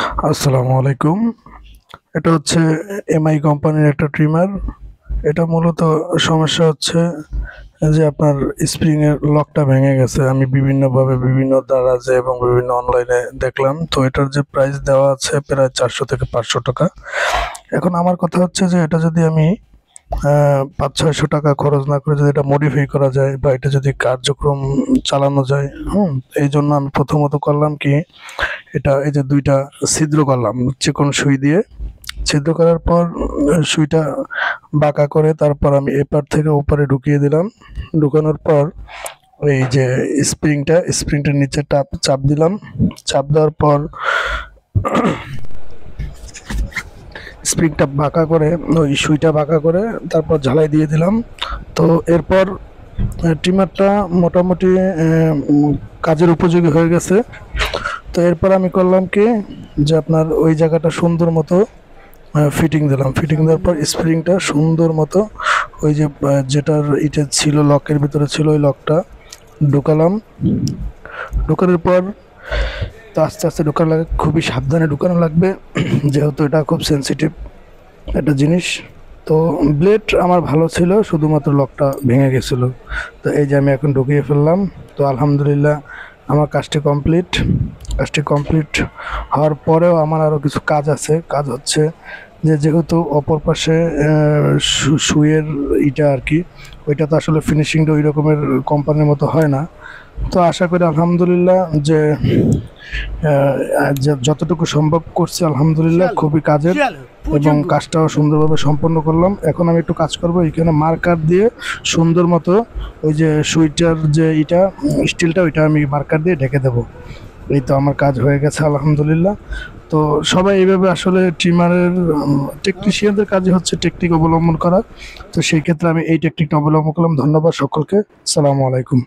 আসসালামু আলাইকুম। এটা হচ্ছে এমআই কোম্পানির একটা ট্রিমার। এটা মূলত সমস্যা হচ্ছে যে আপনার স্প্রিং এর লকটা ভেঙে গেছে। আমি বিভিন্নভাবে বিভিন্ন দারাজে এবং বিভিন্ন অনলাইনে দেখলাম। তো এটার যে প্রাইস দেওয়া আছে প্রায় 400 থেকে 500 টাকা। এখন আমার কথা হচ্ছে যে এটা যদি আমি 500-600 টাকা খরচ না করে যদি এটা মডিফাই করা যায় বা এটা যদি কার্যক্রম চালানো যায়, এই জন্য আমি প্রথমত করলাম কি, এটা এই যে 2টা ছিদ্র করলাম চিকন সুই দিয়ে। ছিদ্র করার পর সুইটা বাঁকা করে তারপর আমি এপার থেকে ওপারে ঢুকিয়ে দিলাম। ঢুকানোর পর এই যে স্প্রিংটার নিচে চাপ দিলাম। চাপ দেওয়ার পর স্প্রিংটা বাঁকা করে, ওই সুইটা বাঁকা করে তারপর ঝালাই দিয়ে দিলাম। তো এরপর ট্রিমারটা মোটামুটি কাজের উপযোগী হয়ে গেছে। তো এরপর আমি করলাম কি, যে আপনার ওই জায়গাটা সুন্দর মতো ফিটিং দিলাম। ফিটিং দেওয়ার পর স্প্রিংটা সুন্দর মতো ওই যে যেটার এটা ছিল, লকের ভিতরে ছিল, ওই লকটা ঢুকালাম। ঢুকানোর পর তো আস্তে আস্তে ঢুকানো লাগে, খুবই সাবধানে ঢুকানো লাগবে যেহেতু এটা খুব সেন্সিটিভ একটা জিনিস। তো ব্লেড আমার ভালো ছিল, শুধুমাত্র লকটা ভেঙে গেছিলো। তো এই যে আমি এখন ঢুকিয়ে ফেললাম। তো আলহামদুলিল্লাহ আমার কাজটি কমপ্লিট হওয়ার পরেও আমার আরও কিছু কাজ আছে। কাজ হচ্ছে যে যেহেতু অপর পাশে সুইয়ের ইটা আর কি, ওইটা তো আসলে ফিনিশিংটা ওই রকমের কোম্পানির মতো হয় না। তো আশা করি আলহামদুলিল্লাহ যে যতটুকু সম্ভব করছি আলহামদুলিল্লাহ খুবই কাজের, এবং কাজটাও সুন্দরভাবে সম্পন্ন করলাম। এখন আমি একটু কাজ করব, এখানে মার্কার দিয়ে সুন্দর মতো ওই যে সুইটার যে ইটা স্টিলটা, ওইটা আমি মার্কার দিয়ে ঢেকে দেবো। এই তো আমার কাজ হয়ে গেছে আলহামদুলিল্লাহ। তো সবাই এইভাবে আসলে ট্রিমারের টেকনিশিয়ানদের কাজই হচ্ছে টেকনিক অবলম্বন করা। তো সেই ক্ষেত্রে আমি এই টেকনিকটা অবলম্বন করলাম। ধন্যবাদ সকলকে। আসসালামু আলাইকুম।